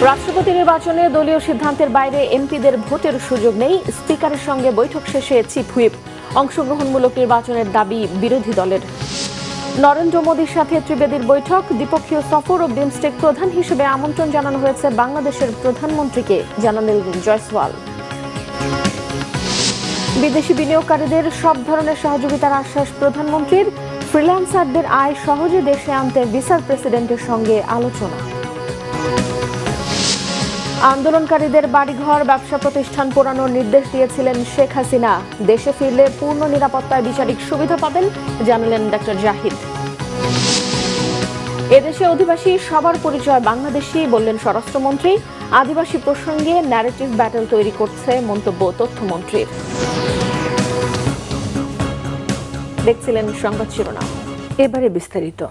রাষ্ট্রপতি নির্বাচনে দলীয় সিদ্ধান্তের বাইরে এমপিদের ভোটের সুযোগ নেই। স্পিকারের সঙ্গে বৈঠক শেষে চিফ হুইপ। অংশগ্রহণমূলক নির্বাচনের দাবি বিরোধী দলের। নরেন্দ্র মোদীর সাথে ত্রিবেদীর বৈঠক, দ্বিপক্ষীয় সফর ও বিমস্টেক প্রধান হিসেবে আমন্ত্রণ জানানো হয়েছে বাংলাদেশের প্রধানমন্ত্রীকে, জানালেন জয়সওয়াল। বিদেশি বিনিয়োগকারীদের সব ধরনের সহযোগিতার আশ্বাস প্রধানমন্ত্রীর। ফ্রিল্যান্সারদের আয় সহজে দেশে আনতে ভিসার প্রেসিডেন্টের সঙ্গে আলোচনা। আন্দোলনকারীদের বাড়িঘর, ব্যবসা প্রতিষ্ঠান পোড়ানোর নির্দেশ দিয়েছিলেন শেখ হাসিনা। দেশে ফিরলে পূর্ণ নিরাপত্তায় বিচারিক সুবিধা পাবেন, জানালেন ডক্টর জাহিদ। এদেশে অধিবাসী সবার পরিচয় বাংলাদেশি, বললেন স্বরাষ্ট্রমন্ত্রী। আদিবাসী প্রসঙ্গে ন্যারেটিভ ব্যাটল তৈরি করছে মন্তব্য তথ্যমন্ত্রীর। দেখছিলেন সংবাদ শিরোনাম, এবারে বিস্তারিত।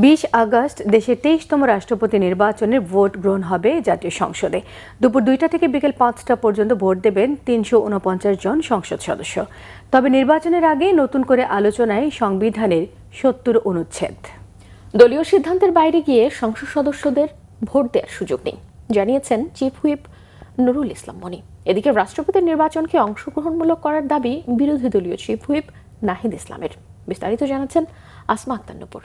20 আগস্ট দেশে 23তম রাষ্ট্রপতি নির্বাচনের ভোট গ্রহণ হবে জাতীয় সংসদে। দুপুর 2টা থেকে বিকেল 5টা পর্যন্ত ভোট দেবেন 349 জন সংসদ সদস্য। তবে নির্বাচনের আগে নতুন করে আলোচনায় সংবিধানের 70 অনুচ্ছেদ। দলীয় সিদ্ধান্তের বাইরে গিয়ে সংসদ সদস্যদের ভোট দেওয়ার সুযোগ নেই, জানিয়েছেন চিফ হুইপ নুরুল ইসলাম মনি। এদিকে রাষ্ট্রপতির নির্বাচনকে অংশগ্রহণমূলক করার দাবি বিরোধী দলীয় চিফ হুইপ নাহিদ ইসলামের। বিস্তারিত জানাচ্ছেন আসমা আক্তার নূপুর।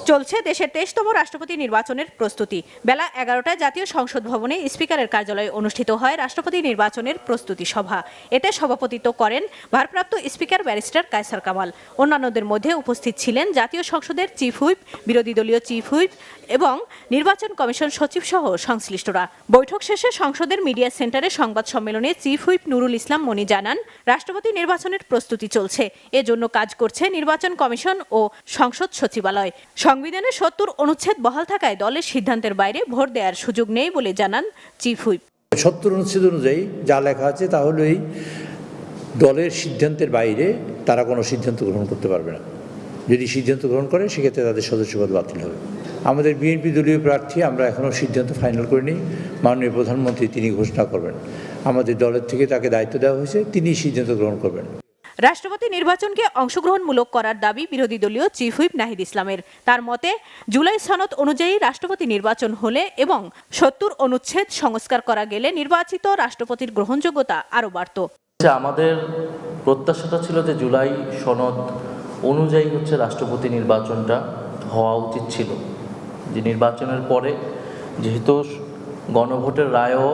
চলছে দেশের 23তম রাষ্ট্রপতি নির্বাচনের প্রস্তুতি। বেলা 11টায় জাতীয় সংসদ ভবনে স্পিকারের কার্যালয়ে অনুষ্ঠিত হয় রাষ্ট্রপতি নির্বাচনের প্রস্তুতি সভা। এতে সভাপতিত্ব করেন ভারপ্রাপ্ত স্পিকার ব্যারিস্টার কায়সার কামাল। অন্যান্যদের মধ্যে উপস্থিত ছিলেন জাতীয় সংসদের চিফ হুইপ, বিরোধী দলীয় চিফ হুইপ এবং নির্বাচন কমিশন সচিব সহ সংশ্লিষ্টরা। বৈঠক শেষে সংসদের মিডিয়া সেন্টারে সংবাদ সম্মেলনে চিফ হুইপ নুরুল ইসলাম মনি জানান, রাষ্ট্রপতি নির্বাচনের প্রস্তুতি চলছে। এজন্য কাজ করছে নির্বাচন কমিশন ও সংসদ সচিবালয়। সংবিধানের 70 অনুচ্ছেদ বহাল থাকায় দলের সিদ্ধান্তের বাইরে ভোট দেওয়ার সুযোগ নেই বলে জানান চিফ হুইপ। 70 অনুচ্ছেদ অনুযায়ী যা লেখা আছে তাহলেই দলের সিদ্ধান্তের বাইরে তারা কোনো সিদ্ধান্ত গ্রহণ করতে পারবে না। যদি সিদ্ধান্ত গ্রহণ করে সেক্ষেত্রে তাদের সদস্যপদ বাতিল হবে। আমাদের বিএনপি দলীয় প্রার্থী আমরা এখনও সিদ্ধান্ত ফাইনাল করিনি। মাননীয় প্রধানমন্ত্রী তিনি ঘোষণা করবেন। আমাদের দলের থেকে তাকে দায়িত্ব দেওয়া হয়েছে, তিনি সিদ্ধান্ত গ্রহণ করবেন। রাষ্ট্রপতি নির্বাচনকে অংশগ্রহণমূলক করার দাবি বিরোধী দলীয় চিফ হুইপ নাহিদ ইসলামের। তার মতে, জুলাই সনদ অনুযায়ী রাষ্ট্রপতি নির্বাচন হলে এবং 70 অনুচ্ছেদ সংস্কার করা গেলে নির্বাচিত রাষ্ট্রপতির গ্রহণযোগ্যতা আরও বাড়ত। আমাদের প্রত্যাশাটা ছিল যে জুলাই সনদ অনুযায়ী রাষ্ট্রপতি নির্বাচনটা হওয়া উচিত ছিল। যে নির্বাচনের পরে যেহেতু গণভোটের রায়ও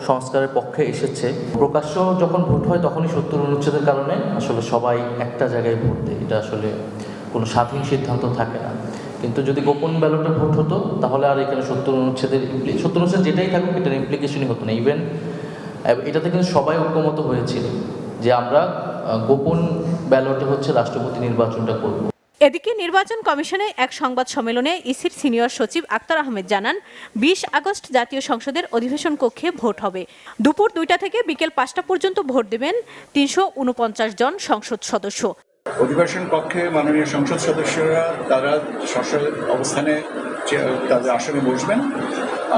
সংস্কারের পক্ষে এসেছে, প্রকাশ্য যখন ভোট হয় তখনই 70 অনুচ্ছেদের কারণে আসলে সবাই একটা জায়গায় ভোট দেয়। এটা আসলে কোনো স্বাধীন সিদ্ধান্ত থাকে না। কিন্তু যদি গোপন ব্যালটে ভোট হতো তাহলে আর এখানে 70 অনুচ্ছেদ যেটাই থাকুক এটার ইমপ্লিকেশনই হতো না। ইভেন এটাতে কিন্তু সবাই ঐক্যমত হয়েছিল যে আমরা গোপন ব্যালটে রাষ্ট্রপতি নির্বাচনটা করব। এদিকে নির্বাচন কমিশনে এক সংবাদ সম্মেলনে ইসির সিনিয়র সচিব আক্তার আহমেদ জানান, 20 আগস্ট জাতীয় সংসদের অধিবেশন কক্ষে ভোট হবে। দুপুর 2টা থেকে বিকেল 5টা পর্যন্ত ভোট দেবেন 349 জন সংসদ সদস্য। অধিবেশন কক্ষে মাননীয় সংসদ সদস্যরা তারা সশস্ত্র অবস্থানে তাদের আসনে বসবেন।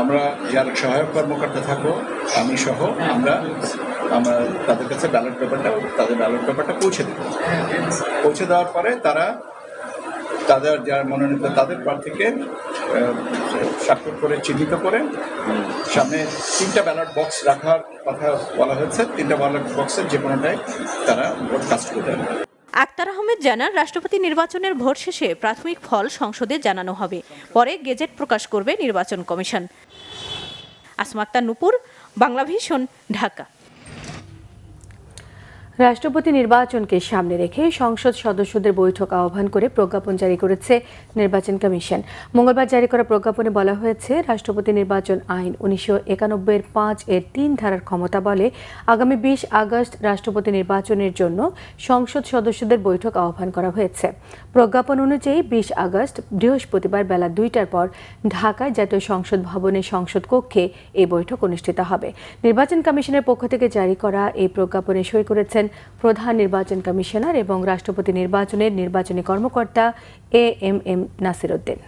আমরা যারা সহায়ক কর্মকর্তা থাকবো, আমি সহ আমরা তাদের কাছে ব্যালট পেপারটা পৌঁছে দেওয়ার পরে তারা তাদের যারা মনোনীত তাদের প্রার্থীকে স্বাক্ষর করে চিহ্নিত করে সামনে 3টা ব্যালট বক্স রাখার কথা বলা হয়েছে। 3টা ব্যালট বক্সের যে কোনোটাই তারা ভোট কাস্ট করবেন। আক্তার আহমেদ জানান, রাষ্ট্রপতি নির্বাচনের ভোট শেষে প্রাথমিক ফল সংসদে জানানো হবে, পরে গেজেট প্রকাশ করবে নির্বাচন কমিশন। আসমা আক্তার নূপুর, বাংলাভিশন, ঢাকা। রাষ্ট্রপতি নির্বাচনকে সামনে রেখে সংসদ সদস্যদের বৈঠক আহ্বান করে প্রজ্ঞাপন জারি করেছে নির্বাচন কমিশন। মঙ্গলবার জারি করা প্রজ্ঞাপনে বলা হয়েছে, রাষ্ট্রপতি নির্বাচন আইন 1991 এর 5 এর 3 ধারার ক্ষমতা বলে আগামী 20 আগস্ট রাষ্ট্রপতি নির্বাচনের জন্য সংসদ সদস্যদের বৈঠক আহ্বান করা হয়েছে। প্রজ্ঞাপন অনুযায়ী 20 আগস্ট বৃহস্পতিবার বেলা 2টার পর ঢাকায় জাতীয় সংসদ ভবনের সংসদ কক্ষে এই বৈঠক অনুষ্ঠিত হবে। নির্বাচন কমিশনের পক্ষ থেকে জারি করা এই প্রজ্ঞাপনে সই করেছেন প্রধান নির্বাচন কমিশনার এবং রাষ্ট্রপতি নির্বাচনের নির্বাচনী কর্মকর্তা এএমএম নাসির উদ্দিন।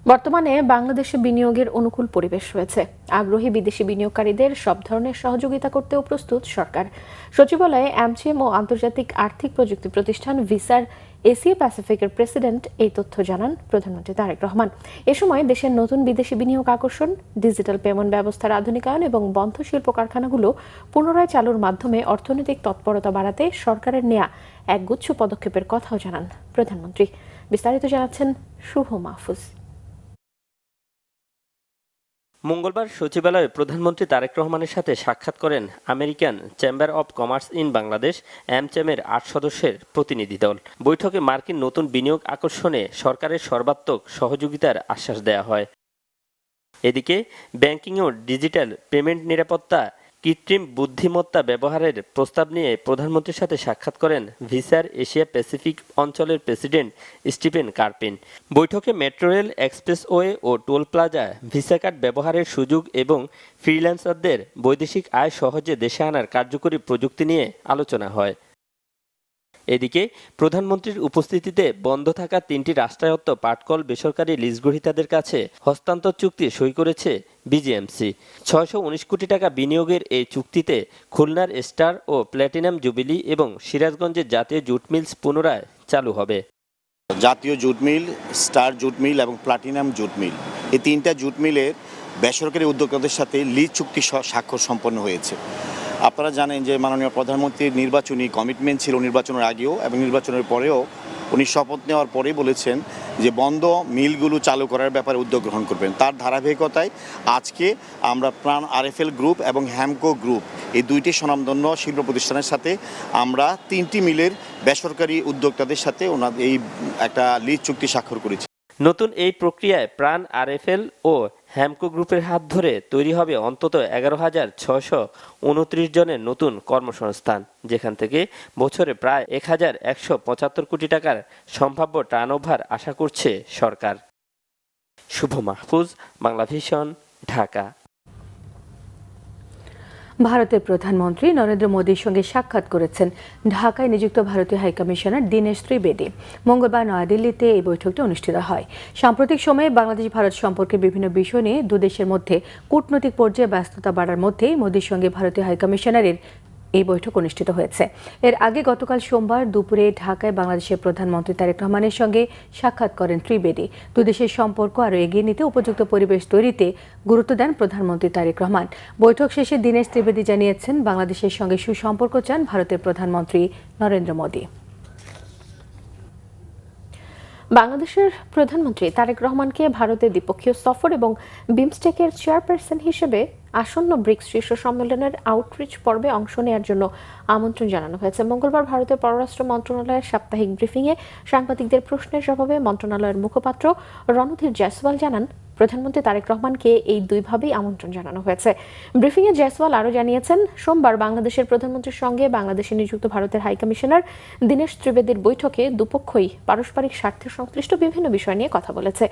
বর্তমানে বাংলাদেশে বিনিয়োগের অনুকূল পরিবেশ রয়েছে। আগ্রহী বিদেশি বিনিয়োগকারীদের সব ধরনের সহযোগিতা করতেও প্রস্তুত সরকার। সচিবালয়ে অ্যামচিএম ও আন্তর্জাতিক আর্থিক প্রযুক্তি প্রতিষ্ঠান ভিসার এশিয়া প্যাসিফিকের প্রেসিডেন্ট এই তথ্য জানান প্রধানমন্ত্রী তারেক রহমান। এ সময় দেশের নতুন বিদেশি বিনিয়োগ আকর্ষণ, ডিজিটাল পেমেন্ট ব্যবস্থার আধুনিকায়ন এবং বন্ধ শিল্প কারখানাগুলো পুনরায় চালুর মাধ্যমে অর্থনৈতিক তৎপরতা বাড়াতে সরকারের নেয়া একগুচ্ছ পদক্ষেপের কথাও জানান প্রধানমন্ত্রী। বিস্তারিত জানাচ্ছেন শুভ মাহফুজ। মঙ্গলবার সচিবালয়ে প্রধানমন্ত্রী তারেক রহমানের সাথে সাক্ষাৎ করেন American Chamber of Commerce in Bangladesh AmCham-এর 8 সদস্যের প্রতিনিধি দল। বৈঠকে মার্কিন নতুন বিনিয়োগ আকর্ষণে সরকারের সর্বাত্মক সহযোগিতার আশ্বাস দেওয়া হয়। এদিকে ব্যাংকিং ও ডিজিটাল পেমেন্ট নিরাপত্তা, কৃত্রিম বুদ্ধিমত্তা ব্যবহারের প্রস্তাব নিয়ে প্রধানমন্ত্রীর সাথে সাক্ষাৎ করেন ভিসার এশিয়া প্যাসিফিক অঞ্চলের প্রেসিডেন্ট স্টিফেন কার্পিন। বৈঠকে মেট্রো রেল, এক্সপ্রেসওয়ে ও টোল প্লাজা, ভিসা কার্ড ব্যবহারের সুযোগ এবং ফ্রিল্যান্সারদের বৈদেশিক আয় সহজে দেশে আনার কার্যকরী প্রযুক্তি নিয়ে আলোচনা হয়। এদিকে প্রধানমন্ত্রীর উপস্থিতিতে বন্ধ থাকা 3টি রাষ্ট্রায়ত্ত পাটকল বেসরকারি লিজগ্রহীতাদের কাছে হস্তান্তর চুক্তি সই করেছে বিজিএমসি। 619 কোটি টাকা বিনিয়োগের এই চুক্তিতে খুলনার স্টার ও প্ল্যাটিনাম জুবিলি এবং সিরাজগঞ্জের জাতীয় জুট মিলস পুনরায় চালু হবে। জাতীয় jute mill, star jute mill এবং প্লাটিনাম জুট মিল, এই 3টা জুট মিলের বেসরকারি উদ্যোক্তাদের সাথে লিজ চুক্তি স্বাক্ষর সম্পন্ন হয়েছে। আপনারা জানেন যে মাননীয় প্রধানমন্ত্রীর নির্বাচনী কমিটমেন্ট ছিল নির্বাচনের আগেও এবং নির্বাচনের পরেও। উনি শপথ নেওয়ার পরেই বলেছেন যে বন্ধ মিলগুলো চালু করার ব্যাপারে উদ্যোগ গ্রহণ করবেন। তার ধারাবাহিকতায় আজকে আমরা প্রাণ RFL গ্রুপ এবং হ্যামকো গ্রুপ, এই 2টি স্বনামধন্য শিল্প প্রতিষ্ঠানের সাথে আমরা 3টি মিলের বেসরকারি উদ্যোক্তাদের সাথে ওনাদের এই একটা লিজ চুক্তি স্বাক্ষর করেছি। নতুন এই প্রক্রিয়ায় প্রাণ RFL ও হ্যামকো গ্রুপের হাত ধরে তৈরি হবে অন্তত 11,629 জনের নতুন কর্মসংস্থান, যেখান থেকে বছরে প্রায় 1,175 কোটি টাকার সম্ভাব্য টার্নওভার আশা করছে সরকার। শুভ মাহফুজ, বাংলা ভিশন, ঢাকা। ভারতের প্রধানমন্ত্রী নরেন্দ্র মোদীর সঙ্গে সাক্ষাৎ করেছেন ঢাকায় নিযুক্ত ভারতীয় হাইকমিশনার দীনেশ ত্রিবেদী। মঙ্গলবার নয়াদিল্লিতে এই বৈঠকটি অনুষ্ঠিত হয়। সাম্প্রতিক সময়ে বাংলাদেশ ভারত সম্পর্কের বিভিন্ন বিষয় নিয়ে দুদেশের মধ্যে কূটনৈতিক পর্যায়ে ব্যস্ততা বাড়ার মধ্যেই মোদীর সঙ্গে ভারতীয় হাইকমিশনারের এই বৈঠক অনুষ্ঠিত হয়েছে। এর আগে গতকাল সোমবার দুপুরে ঢাকায় বাংলাদেশের প্রধানমন্ত্রী তারেক রহমানের সঙ্গে সাক্ষাৎ করেন ত্রিবেদী। দুদেশের সম্পর্ক আরও এগিয়ে নিতে উপযুক্ত পরিবেশ তৈরিতে গুরুত্ব দেন প্রধানমন্ত্রী তারেক রহমান। বৈঠক শেষে দীনেশ ত্রিবেদী জানিয়েছেন বাংলাদেশের সঙ্গে সুসম্পর্ক চান ভারতের প্রধানমন্ত্রী নরেন্দ্র মোদী। বাংলাদেশের প্রধানমন্ত্রী তারেক রহমানকে ভারতের দ্বিপক্ষীয় সফর এবং বিমস্টেকের চেয়ারপারসন হিসেবে আসন্ন ব্রিক্স শীর্ষ সম্মেলনের আউটরিচ পর্বে অংশ নেওয়ার জন্য আমন্ত্রণ জানানো হয়েছে। মঙ্গলবার ভারতের পররাষ্ট্র মন্ত্রণালয়ের সাপ্তাহিক ব্রিফিংয়ে সাংবাদিকদের প্রশ্নের জবাবে মন্ত্রণালয়ের মুখপাত্র রণধীর জয়সওয়াল জানান, প্রধানমন্ত্রী তারেক রহমানকে এই দুইভাবেই আমন্ত্রণ জানানো হয়েছে। ব্রিফিংয়ে জয়সওয়াল আরও জানিয়েছেন, সোমবার বাংলাদেশের প্রধানমন্ত্রীর সঙ্গে বাংলাদেশে নিযুক্ত ভারতের হাইকমিশনার দীনেশ ত্রিবেদীর বৈঠকে দুপক্ষই পারস্পরিক স্বার্থে সংশ্লিষ্ট বিভিন্ন বিষয় নিয়ে কথা বলেছে।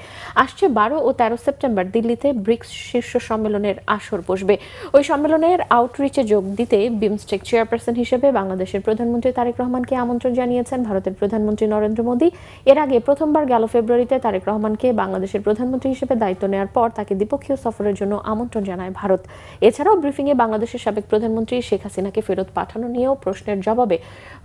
আসছে 12 ও 13 সেপ্টেম্বর দিল্লিতে ব্রিক্স শীর্ষ সম্মেলনের আসর বসবে। ওই সম্মেলনের আউটরিচে যোগ দিতে বিমস্টেক চেয়ারপারসন হিসেবে বাংলাদেশের প্রধানমন্ত্রী তারেক রহমানকে আমন্ত্রণ জানিয়েছেন ভারতের প্রধানমন্ত্রী নরেন্দ্র মোদী। এর আগে প্রথমবার গেল ফেব্রুয়ারিতে তারেক রহমানকে বাংলাদেশের প্রধানমন্ত্রী হিসেবে দায়িত্ব নেওয়ার পর তাকে দ্বিপক্ষীয় সফরের জন্য আমন্ত্রণ জানায় ভারত। এছাড়াও ব্রিফিংয়ে বাংলাদেশের সাবেক প্রধানমন্ত্রী শেখ হাসিনাকে ফেরত পাঠানো নিয়েও প্রশ্নের জবাবে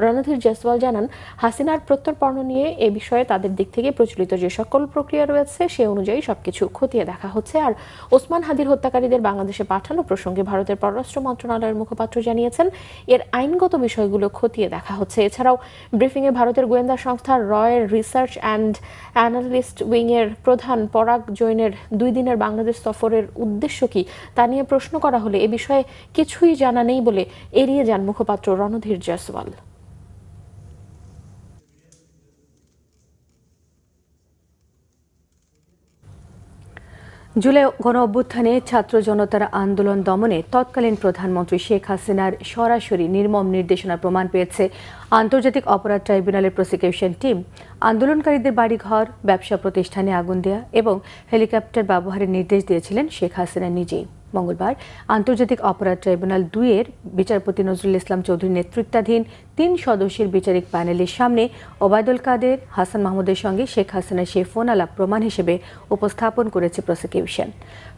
রণধীর জয়সওয়াল জানান, হাসিনার প্রত্যর্পণ নিয়ে এ বিষয়ে তাদের দিক থেকে প্রচলিত যে সকল প্রক্রিয়া রয়েছে সে অনুযায়ী সবকিছু খতিয়ে দেখা হচ্ছে। আর ওসমান হাদির হত্যাকারীদের বাংলাদেশে পাঠানো প্রসঙ্গে ভারতের পররাষ্ট্র মন্ত্রণালয়ের মুখপাত্র জানিয়েছেন, এর আইনগত বিষয়গুলো খতিয়ে দেখা হচ্ছে। এছাড়াও ব্রিফিংয়ে ভারতের গোয়েন্দা সংস্থা রয়ের রিসার্চ অ্যান্ড অ্যানালিস্ট উইংয়ের প্রধান পরাগ জৈনের 2 দিনের বাংলাদেশ সফরের উদ্দেশ্য কি তা নিয়ে প্রশ্ন করা হলে এ বিষয়ে কিছুই জানা নেই বলে এড়িয়ে যান মুখপাত্র রণধীর জয়সওয়াল। জুলাই গণঅভ্যুত্থানে ছাত্র জনতার আন্দোলন দমনে তৎকালীন প্রধানমন্ত্রী শেখ হাসিনার সরাসরি নির্মম নির্দেশনার প্রমাণ পেয়েছে আন্তর্জাতিক অপরাধ ট্রাইব্যুনালের প্রসিকিউশন টিম। আন্দোলনকারীদের বাড়িঘর, ব্যবসা প্রতিষ্ঠানে আগুন দেয়া এবং হেলিকপ্টার ব্যবহারের নির্দেশ দিয়েছিলেন শেখ হাসিনা নিজেই। মঙ্গলবার আন্তর্জাতিক অপরাধ ট্রাইব্যুনাল 2-এর বিচারপতি নজরুল ইসলাম চৌধুরীর নেতৃত্বাধীন 3 সদস্যের বিচারিক প্যানেলের সামনে ওবায়দুল কাদের, হাসান মাহমুদের সঙ্গে শেখ হাসিনার সেই ফোন আলাপ প্রমাণ হিসেবে উপস্থাপন করেছে প্রসিকিউশন।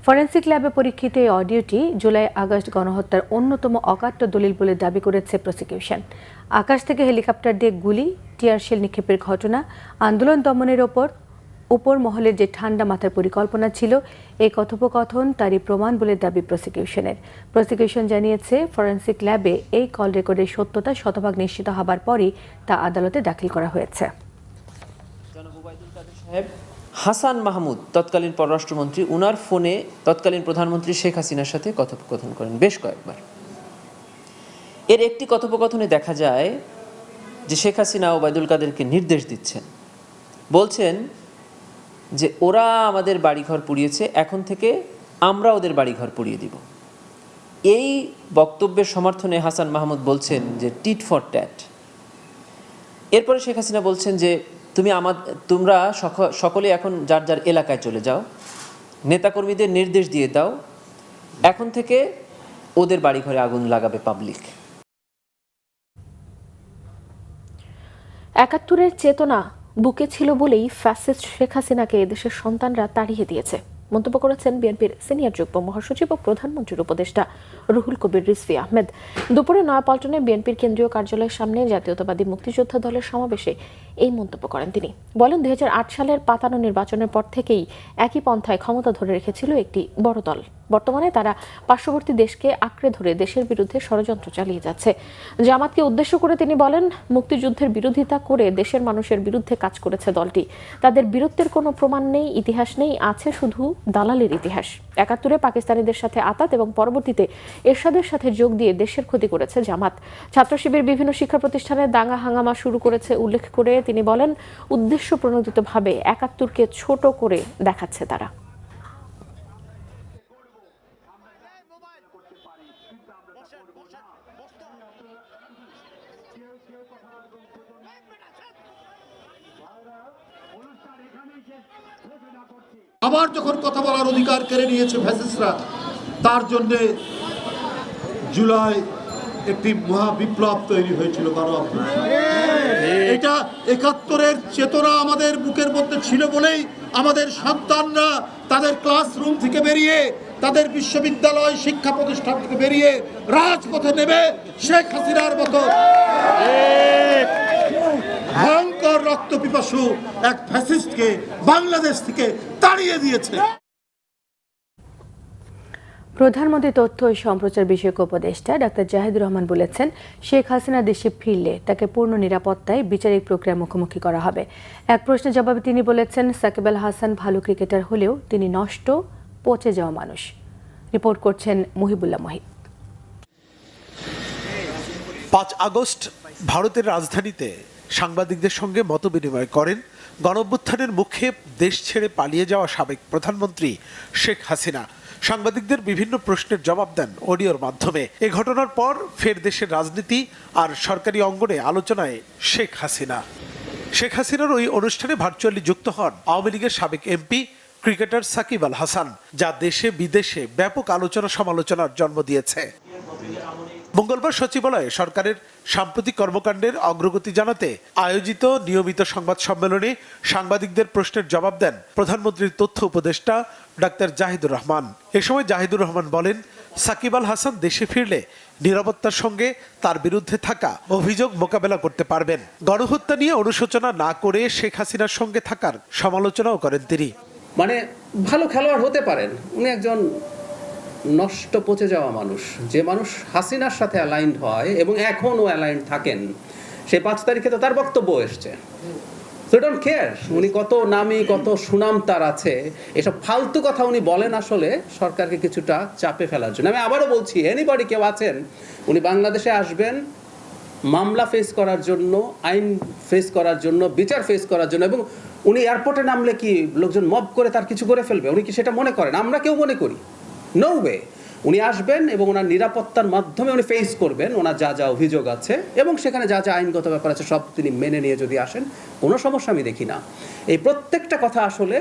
ফরেনসিক ল্যাবে পরীক্ষিত এই অডিওটি জুলাই-আগস্ট গণহত্যার অন্যতম অকাট্য দলিল বলে দাবি করেছে প্রসিকিউশন। আকাশ থেকে হেলিকপ্টার দিয়ে গুলি, টিয়ারশেল নিক্ষেপের ঘটনা, আন্দোলন দমনের উপর মহলের যে ঠান্ডা মাথার পরিকল্পনা ছিল, এই কথোপকথন তারই প্রমাণ বলে দাবি প্রসিকিউশনের। প্রসিকিউশন জানিয়েছে, ফরেনসিক ল্যাবে এই কল রেকর্ডের সত্যতা শতভাগ নিশ্চিত হবার পরই তা আদালতে দাখিল করা হয়েছে। হাসান মাহমুদ তৎকালীন পররাষ্ট্রমন্ত্রী, উনার ফোনে তৎকালীন প্রধানমন্ত্রী শেখ হাসিনার সাথে কথোপকথন করেন বেশ কয়েকবার। এর একটি কথোপকথনে দেখা যায় যে শেখ হাসিনা ওবায়দুল কাদেরকে নির্দেশ দিচ্ছেন, বলছেন যে ওরা আমাদের বাড়িঘর পুড়িয়েছে, এখন থেকে আমরা ওদের বাড়িঘর পুড়িয়ে দিব। এই বক্তব্যের সমর্থনে হাসান মাহমুদ বলছেন যে টিট ফর ট্যাট। এরপরে শেখ হাসিনা বলছেন যে তোমরা সকলে এখন যার যার এলাকায় চলে যাও, নেতাকর্মীদের নির্দেশ দিয়ে দাও, এখন থেকে ওদের বাড়িঘরে আগুন লাগাবে পাবলিক। ৭১-এর চেতনা বুকে ছিল বলেই ফ্যাসিস্ট শেখ হাসিনাকে এদেশের সন্তানরা তাড়িয়ে দিয়েছে মন্তব্য করেছেন বিএনপির সিনিয়র যুগ্ম মহাসচিব ও প্রধানমন্ত্রীর উপদেষ্টা রুহুল কবির রিজভী আহমেদ। দুপুরে নয়াপল্টনে বিএনপির কেন্দ্রীয় কার্যালয়ের সামনে জাতীয়তাবাদী মুক্তিযোদ্ধা দলের সমাবেশে এই মন্তব্য করেন তিনি। বলেন, ২০০৮ সালের পাতানো নির্বাচনের পর থেকেই একই পন্থায় ক্ষমতা ধরে রেখেছিল একটি বড় দল। বর্তমানে তারা পার্শ্ববর্তী দেশকে আঁকড়ে ধরে দেশের বিরুদ্ধে ষড়যন্ত্র চালিয়ে যাচ্ছে। জামাতকে উদ্দেশ্য করে তিনি বলেন, মুক্তিযুদ্ধের বিরোধিতা করে দেশের মানুষের বিরুদ্ধে কাজ করেছে দলটি। তাদের বীরত্বের কোনো প্রমাণ নেই, ইতিহাস নেই, আছে শুধু দালালের ইতিহাস। ৭১-এ পাকিস্তানিদের সাথে আতাত এবং পরবর্তীতে এরশাদের সাথে যোগ দিয়ে দেশের ক্ষতি করেছে জামাত। ছাত্র শিবির বিভিন্ন শিক্ষা প্রতিষ্ঠানে দাঙ্গা হাঙ্গামা শুরু করেছে উল্লেখ করে তিনি বলেন, উদ্দেশ্য প্রণোদিতভাবে ৭১কে ছোট করে দেখাচ্ছে তারা। আবার যখন কথা বলার অধিকার কেড়ে নিয়েছে ফ্যাসিস্টরা, তার জন্যে জুলাই একটি মহা বিপ্লব তৈরি হয়েছিল। এটা ৭১-এর চেতনা আমাদের বুকের মধ্যে ছিল বলেই আমাদের সন্তানরা তাদের ক্লাসরুম থেকে বেরিয়ে, তাদের বিশ্ববিদ্যালয় শিক্ষা প্রতিষ্ঠান থেকে বেরিয়ে রাজপথে নেমে শেখ হাসিনার মতো ভয়ঙ্কর রক্তপিপাসু এক ফ্যাসিস্টকে বাংলাদেশ থেকে তাড়িয়ে দিয়েছে। প্রধানমন্ত্রী তথ্য ও সম্প্রচার বিষয়ক উপদেষ্টা ডাক্তার জাহিদুর রহমান বলেছেন, শেখ হাসিনা দেশে ফিরলে তাকে পূর্ণ নিরাপত্তায় বিচারিক প্রক্রিয়ার মুখোমুখি করা হবে। এক প্রশ্নের জবাবে তিনি বলেছেন, সাকিব আল হাসান ভালো ক্রিকেটার হলেও তিনি নষ্ট, পচে যাওয়া মানুষ। রিপোর্ট করছেন মুহিবুল্লাহ মহিব। ৫ আগস্ট ভারতের রাজধানীতে সাংবাদিকদের সঙ্গে মতবিনিময় করেন গণঅভ্যুত্থানের মুখে দেশ ছেড়ে পালিয়ে যাওয়া সাবেক প্রধানমন্ত্রী শেখ হাসিনা। সাংবাদিকদের বিভিন্ন প্রশ্নের জবাব দেন অডিওর মাধ্যমে। এ ঘটনার পর ফের দেশের রাজনীতি আর সরকারি অঙ্গনে আলোচনায় শেখ হাসিনা। শেখ হাসিনার ওই অনুষ্ঠানে ভার্চুয়ালি যুক্ত হন আওয়ামী লীগের সাবেক এমপি ক্রিকেটার সাকিব আল হাসান, যা দেশে বিদেশে ব্যাপক আলোচনা সমালোচনার জন্ম দিয়েছে। মঙ্গলবার সচিবালয়ে সরকারের সাম্প্রতিক কর্মকাণ্ডের অগ্রগতি জানাতে আয়োজিত নিয়মিত সংবাদ সম্মেলনে সাংবাদিকদের প্রশ্নের জবাব দেন প্রধানমন্ত্রীর তথ্য উপদেষ্টা ডাক্তার জাহিদুর রহমান। এ সময় জাহিদুর রহমান বলেন, সাকিব আল হাসান দেশে ফিরলে নিরাপত্তার সঙ্গে তার বিরুদ্ধে থাকা অভিযোগ মোকাবেলা করতে পারবেন। গণহত্যা নিয়ে অনুশোচনা না করে শেখ হাসিনার সঙ্গে থাকার সমালোচনাও করেন তিনি। মানে ভালো খেলোয়াড় হতে পারেন, উনি একজন নষ্ট পচে যাওয়া মানুষ। যে মানুষ হাসিনার সাথে অ্যালাইন্ড হয় এবং এখনও অ্যালাইন্ড থাকেন, সে 5 তারিখে তো তার বক্তব্য এসছে। সো ডোন্ট কেয়ার উনি কত নামি, কত সুনাম তার আছে, এসব ফালতু কথা উনি বলেন আসলে সরকারকে কিছুটা চাপে ফেলার জন্য। আমি আবারও বলছি, এনিবডি কেউ আছেন, উনি বাংলাদেশে আসবেন মামলা ফেস করার জন্য, আইন ফেস করার জন্য, বিচার ফেস করার জন্য, এবং উনি এয়ারপোর্টে নামলে কি লোকজন মব করে তার কিছু করে ফেলবে? উনি কি সেটা মনে করেন? আমরা কেউ মনে করি নো ওয়ে। উনি আসবেন এবং ওনার নিরাপত্তার মাধ্যমে উনি ফেস করবেন ওনার যা যা অভিযোগ আছে, এবং সেখানে যা যা আইনগত ব্যাপার আছে সব তিনি মেনে নিয়ে যদি আসেন, কোনো সমস্যা আমি দেখি না। এই প্রত্যেকটা কথা আসলে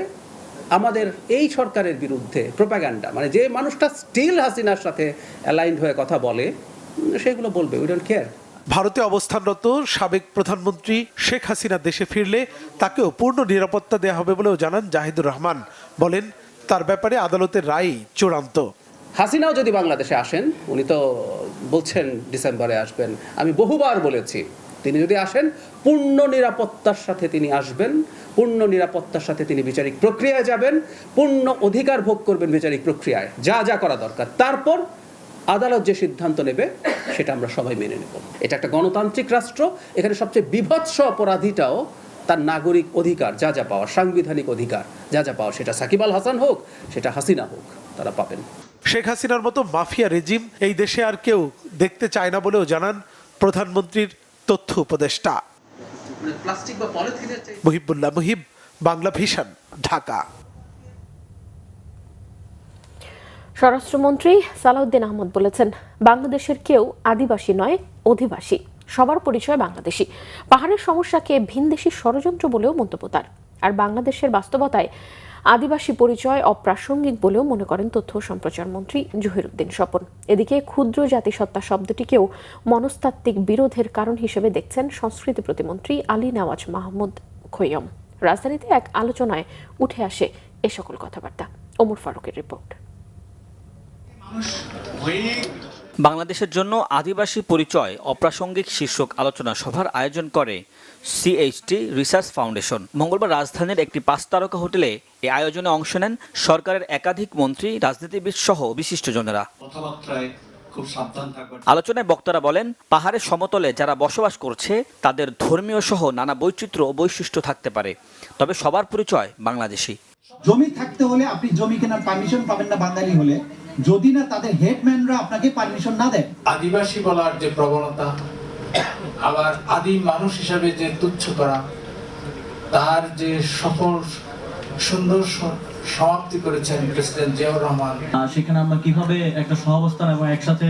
আমাদের এই সরকারের বিরুদ্ধে প্রোপাগান্ডা, মানে যে মানুষটা স্টিল হাসিনার সাথে অ্যালাইন্ড হয়ে কথা বলে সেগুলো বলবে, উই ডোন্ট কেয়ার। ভারতে অবস্থানরত সাবেক প্রধানমন্ত্রী শেখ হাসিনা দেশে ফিরলে তাকেও পূর্ণ নিরাপত্তা দেওয়া হবে বলেও জানান জাহিদুর রহমান। বলেন, তার ব্যাপারে আদালতের রায় চূড়ান্ত। হাসিনাও যদি বাংলাদেশে আসেন, উনি তো বলছেন ডিসেম্বরে আসবেন, আমি বহুবার বলেছি তিনি যদি আসেন পূর্ণ নিরাপত্তার সাথে তিনি আসবেন, পূর্ণ নিরাপত্তার সাথে তিনি বিচারিক প্রক্রিয়ায় যাবেন, পূর্ণ অধিকার ভোগ করবেন বিচারিক প্রক্রিয়ায়, যা যা করা দরকার। তারপর আদালত যে সিদ্ধান্ত নেবে সেটা আমরা সবাই মেনে নেব। এটা একটা গণতান্ত্রিক রাষ্ট্র, এখানে সবচেয়ে বিভৎস অপরাধীটাও তার নাগরিক অধিকার যা যা পাওয়া, সাংবিধানিক অধিকার যা যা পাওয়া, সেটা সাকিব আল হাসান হোক, সেটা হাসিনা হোক, তারা পাবেন। শেখ হাসিনার মতো মাফিয়া রেজিম এই দেশে আর কেউ দেখতে চায় না বলেও জানান প্রধানমন্ত্রীর তথ্য উপদেষ্টা মুহিবুল্লাহ মুহিব, বাংলা ভিশন, ঢাকা। স্বরাষ্ট্রমন্ত্রী সালাউদ্দিন আহমদ বলেছেন, বাংলাদেশের কেউ আদিবাসী নয়, অধিবাসী। সবার পরিচয় বাংলাদেশি। পাহাড়ের সমস্যাকে ভিনদেশী ষড়যন্ত্র বলেও মন্তব্য তার। আর বাংলাদেশের বাস্তবতায় আদিবাসী পরিচয় অপ্রাসঙ্গিক বলেও মনে করেন তথ্য ও সম্প্রচার মন্ত্রী জহিরুদ্দিন স্বপন। এদিকে ক্ষুদ্র জাতিসত্তা শব্দটিকেও মনস্তাত্ত্বিক বিরোধের কারণ হিসেবে দেখছেন সংস্কৃতি প্রতিমন্ত্রী আলী নেওয়াজ মাহমুদ খৈয়ম। রাজধানীতে এক আলোচনায় উঠে আসে এ সকল কথাবার্তা। ওমর ফারুকের রিপোর্ট। বাংলাদেশের জন্য আদিবাসী পরিচয় অপ্রাসঙ্গিক শীর্ষক আলোচনা সভার আয়োজন করে সিএইচটি রিসার্চ ফাউন্ডেশন। মঙ্গলবার রাজধানীর একটি 5 তারকা হোটেলে এই আয়োজনে অংশ নেন সরকারের একাধিক মন্ত্রী, রাজনীতিবিদ সহ বিশিষ্টজনেরা। আলোচনায় বক্তারা বলেন, পাহাড়ের সমতলে যারা বসবাস করছে তাদের ধর্মীয় সহ নানা বৈচিত্র্য ও বৈশিষ্ট্য থাকতে পারে, তবে সবার পরিচয় বাংলাদেশি। জমি থাকতে হলে আপনি জমি কেনার পারমিশন পাবেন না বাঙালি হলে, যদি না তাদের হেডম্যানরা আপনাকে পারমিশন না দেয়। আদিবাসী বলার যে প্রবণতা, আবার আদিম মানুষ হিসাবে যে তুচ্ছ করা, তার যে সফল সুন্দর সমাপ্তি করেছেন প্রেসিডেন্ট জিয়াউর রহমান। সেখানে আমরা কিভাবে একটা সহাবস্থান এবং একসাথে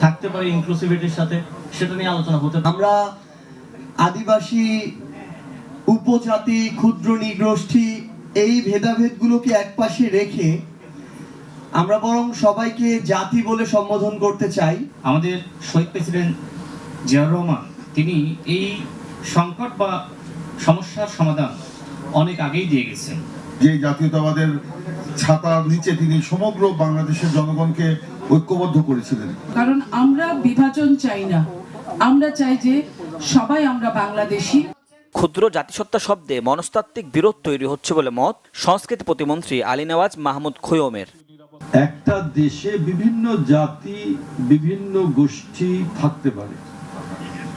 থাকতে পারি ইনক্লুসিভিটির সাথে, সেটা নিয়ে আলোচনা হতে। আমরা আদিবাসী, উপজাতি, ক্ষুদ্র নৃগোষ্ঠী এই ভেদাভেদগুলোকে একপাশে রেখে আমরা বরং সবাইকে জাতি বলে সম্বোধন করতে চাই। আমাদের শহীদ প্রেসিডেন্ট জিয়াউর রহমান তিনি এই সংকট বা সমস্যার সমাধান অনেক আগেই দিয়ে গেছেন। যে জাতীয়তাবাদের ছাতার নিচে তিনি সমগ্র বাংলাদেশের জনগণকে ঐক্যবদ্ধ করেছিলেন। কারণ আমরা বিভাজন চাই না, আমরা চাই যে সবাই আমরা বাংলাদেশি। ক্ষুদ্র জাতিসত্তা শব্দে মনস্তাত্ত্বিক বিরোধ তৈরি হচ্ছে বলে মত সংস্কৃতি প্রতিমন্ত্রী আলী নেওয়াজ মাহমুদ খৈয়মের। একটা দেশে বিভিন্ন জাতি, বিভিন্ন গোষ্ঠী থাকতে পারে,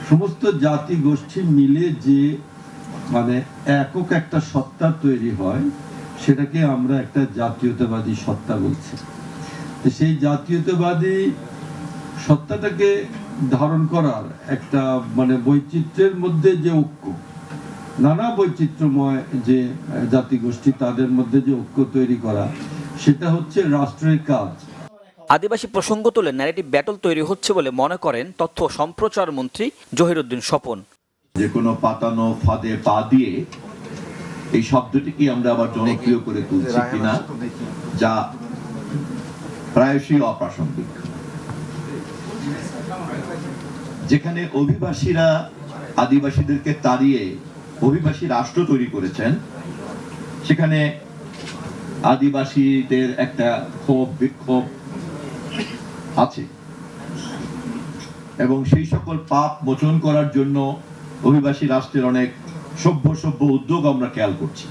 সমস্ত জাতি গোষ্ঠী মিলে যে মানে একক একটা সত্তা তৈরি হয়, সেটাকে আমরা একটা জাতীয়তাবাদী সত্তা বলছি। সেই জাতীয়তাবাদী সত্তাটাকে ধারণ করার একটা মানে বৈচিত্র্যের মধ্যে যে ঐক্য, নানা বৈচিত্র্যময় যে জাতিগোষ্ঠী তাদের মধ্যে যে ঐক্য তৈরি করা, সেটা হচ্ছে রাষ্ট্রের কাজ। আদিবাসী প্রসঙ্গ তুলে ন্যারেটিভ ব্যাটল তৈরি হচ্ছে বলে মনে করেন তথ্য সম্প্রচার মন্ত্রী জহিরুদ্দিন স্বপন। যে কোনো পাতানো ফাঁদে পা দিয়ে এই শব্দটিকে আমরা আবার জনপ্রিয় করে তুলছি কিনা, যা প্রায়শই অপ্রাসঙ্গিক। যেখানে অভিবাসীরা আদিবাসীদেরকে তাড়িয়ে অভিবাসী রাষ্ট্র তৈরি করেছেন, সেখানে আদিবাসীদের একটা ক্ষোভ বিক্ষোভ আছে এবং সেই সকল পাপ মোচন করার জন্য অভিবাসী রাষ্ট্রের অনেক সভ্য উদ্যোগ আমরা খেয়াল করছি।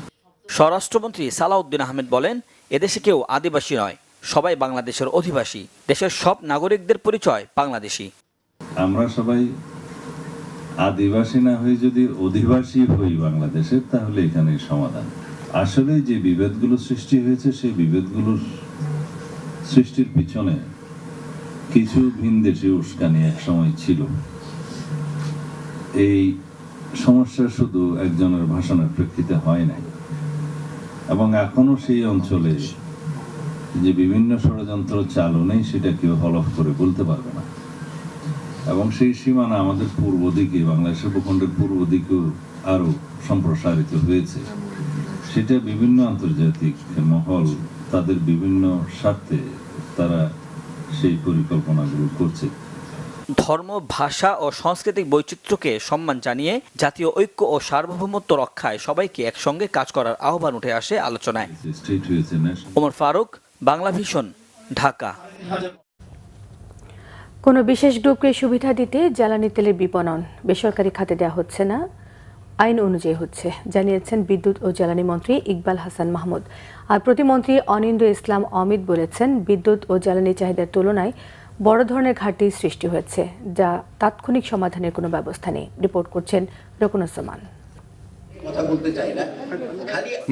স্বরাষ্ট্রমন্ত্রী সালাউদ্দিন আহমেদ বলেন, এদেশে কেউ আদিবাসী নয়, সবাই বাংলাদেশের অধিবাসী। দেশের সব নাগরিকদের পরিচয় বাংলাদেশি। আমরা সবাই আদিবাসী না হয়ে যদি অধিবাসী হই বাংলাদেশের, তাহলে এখানে সমাধান। আসলে যে বিভেদগুলো সৃষ্টি হয়েছে, সেই বিভেদগুলোর সৃষ্টির পিছনে কিছু ভিনদেশী উস্কানি এক সময় ছিল। এই সমস্যা শুধু একজনের ভাষণের প্রেক্ষিতে হয় নাই, এবং এখনো সেই অঞ্চলে যে বিভিন্ন ষড়যন্ত্র চালু নেই, সেটা কেউ হলফ করে বলতে পারবে না। এবং সেই সীমানা আমাদের পূর্ব দিকে, বাংলাদেশের ভূখণ্ডের পূর্ব দিকেও আরো সম্প্রসারিত হয়েছে। সেটা বিভিন্ন আন্তর্জাতিক মহল তাদের বিভিন্ন স্বার্থে তারা সেই পরিকল্পনাগুলো করছে। ধর্ম, ভাষা ও সাংস্কৃতিক বৈচিত্র্যকে সম্মান জানিয়ে জাতীয় ঐক্য ও সার্বভৌমত্ব রক্ষায় সবাইকে একসঙ্গে কাজ করার আহ্বান উঠে আসে আলোচনায়। ওমর ফারুক, বাংলা ভিশন, ঢাকা। কোনো বিশেষ গ্রুপকে সুবিধা দিতে জ্বালানি তেলের বিপণন বেসরকারি খাতে দেওয়া হচ্ছে না, আইন অনুযায়ী হচ্ছে, জানিয়েছেন বিদ্যুৎ ও জ্বালানি মন্ত্রী ইকবাল হাসান মাহমুদ। আর প্রতিমন্ত্রী অনিন্দ্য ইসলাম অমিত বলেছেন, বিদ্যুৎ ও জ্বালানি চাহিদার তুলনায় বড় ধরনের ঘাটতি সৃষ্টি হয়েছে, যা তাৎক্ষণিক সমাধানের কোনো ব্যবস্থা নেই। রিপোর্ট করছেন রকুনুজ্জামান।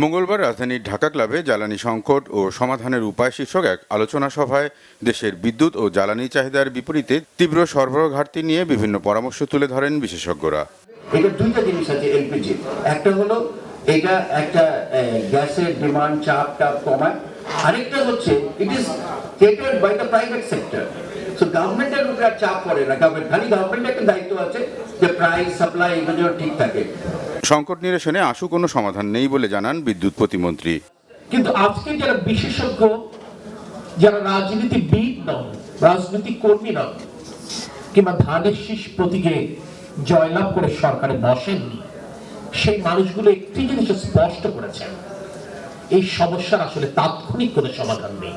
মঙ্গলবার রাজধানীর ঢাকা ক্লাবে জ্বালানি সংকট ও সমাধানের উপায় শীর্ষক এক আলোচনা সভায় দেশের বিদ্যুৎ ও জ্বালানি চাহিদার বিপরীতে তীব্র সরবরাহ ঘাটতি নিয়ে বিভিন্ন পরামর্শ তুলে ধরেন বিশেষজ্ঞরা। এটা দুইটা জিনিস আছে এলপিজি, একটা হলো এটা একটা গ্যাসের ডিমান্ড চাপ কমায়, আরেকটা হচ্ছে it is catered by the private sector. So গভর্নমেন্টের উপরে চাপ পড়ে না, গভর্নমেন্টের একটা দায়িত্ব আছে যে প্রাইস সাপ্লাই এগুলো ঠিক থাকে। সংকট নিরসনে আশু কোনো সমাধান নেই বলে জানান বিদ্যুৎ প্রতিমন্ত্রী। কিন্তু আজকে যারা বিশেষজ্ঞ, যারা রাজনীতিবিদ নন, রাজনৈতিক কর্মী নন, কিংবা ধানের শীষ প্রতীকে জয়লাভ করে সরকারে বসেননি, সেই মানুষগুলো একটি জিনিস স্পষ্ট করেছেন, এই সমস্যার আসলে তাৎক্ষণিক কোনো সমাধান নেই।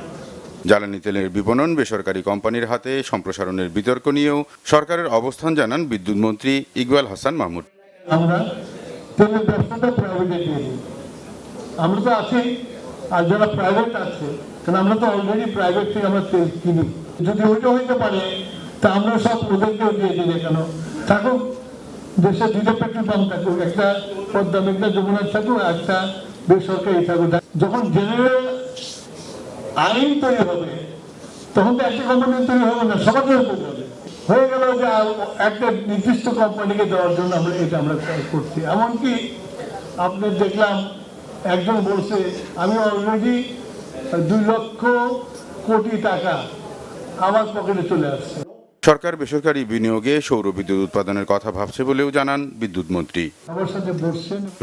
জ্বালানি তেলের বিপণন বেসরকারি কোম্পানির হাতে সম্প্রসারণের বিতর্ক নিয়েও সরকারের অবস্থান জানান বিদ্যুৎ মন্ত্রী ইকবাল হাসান মাহমুদ। আমরা তেলের ব্যবসাটা প্রাইভেটে দিয়ে দিই, আমরা তো আছি, আর যারা প্রাইভেট আছে, কারণ আমরা তো অলরেডি প্রাইভেট থেকে আমরা তেল কিনি, যদি ওইটা হইতে পারে তা আমরা সব ওদেরকেও দিয়ে দিই, কেন থাকুক দেশে দুটো পেট্রোল পাম্প থাকুক, একটা পদ্মা মেঘনা যমুনা থাকুক, একটা বেসরকারি থাকুক। যখন জেনারেল আইন তৈরি হবে তখন তো একটা কোম্পানি তৈরি হবে না, সবার জন্য তৈরি হবে। হয়ে গেল যে একটা নির্দিষ্ট কোম্পানিকে দেওয়ার জন্য আমরা করছি। এমনকি আপনি দেখলাম একজন বলছে আমি অলরেডি 2 লক্ষ কোটি টাকা আমার পকেটে চলে আসছে। সরকার বেসরকারি বিনিয়োগে সৌর বিদ্যুৎ উৎপাদনের কথা ভাবছে বলেও জানান বিদ্যুৎ মন্ত্রী।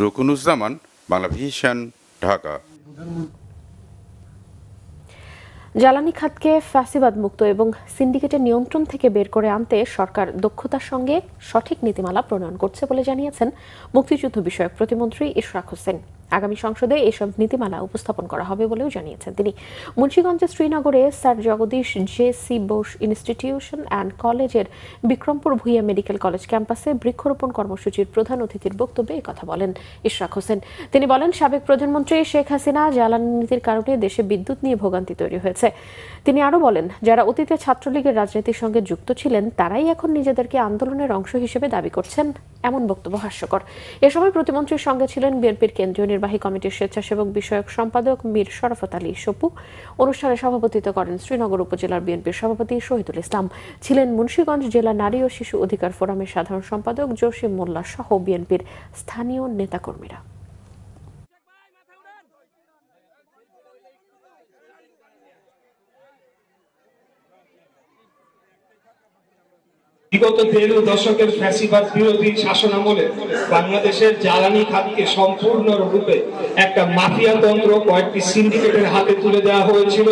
রকুনুজ্জামান, বাংলা ভিশন, ঢাকা। জ্বালানি খাতকে ফ্যাসিবাদ মুক্ত এবং সিন্ডিকেটের নিয়ন্ত্রণ থেকে বের করে আনতে সরকার দক্ষতার সঙ্গে সঠিক নীতিমালা প্রণয়ন করছে বলে জানিয়েছেন মুক্তিযুদ্ধ বিষয়ক প্রতিমন্ত্রী ইশরাক হোসেন। আগামী সংসদে এসব নীতিমালা উপস্থাপন করা হবে বলেও জানিয়েছেন তিনি। মুন্সিগঞ্জের শ্রীনগরে sir Jagadish J C. Bose institution and কলেজের বিক্রমপুর ভূঁইয়া মেডিকেল কলেজ ক্যাম্পাসে বৃক্ষরোপণ কর্মসূচির প্রধান অতিথির বক্তব্যে কথা বলেন ইশরাক হোসেন। তিনি বলেন, সাবেক প্রধানমন্ত্রী শেখ হাসিনা জ্বালানি নীতির কারণে দেশে বিদ্যুৎ নিয়ে ভোগান্তি তৈরি হয়েছে। তিনি আরও বলেন, যারা অতীতে ছাত্রলীগের রাজনীতির সঙ্গে যুক্ত ছিলেন তারাই এখন নিজেদেরকে আন্দোলনের অংশ হিসেবে দাবি করছেন। এমন বক্তব্য হাস্যকর। এ সময় প্রতিমন্ত্রীর সঙ্গে ছিলেন বিএনপির কেন্দ্রীয় নির্বাহী কমিটির স্বেচ্ছাসেবক বিষয়ক সম্পাদক মীর শরাফত আলী সপু। অনুষ্ঠানে সভাপতিত্ব করেন শ্রীনগর উপজেলার বিএনপির সভাপতি শহীদুল ইসলাম। ছিলেন মুন্সিগঞ্জ জেলা নারী ও শিশু অধিকার ফোরামের সাধারণ সম্পাদক জসিম মোল্লা সহ বিএনপির স্থানীয় নেতাকর্মীরা। বিগত 13 দশকের ফ্যাসিবাদ বিরোধী শাসনামলে বাংলাদেশের জ্বালানি খাতকে সম্পূর্ণরূপে একটা মাফিয়া তন্ত্র, কয়েকটি সিন্ডিকেটের হাতে তুলে দেওয়া হয়েছিল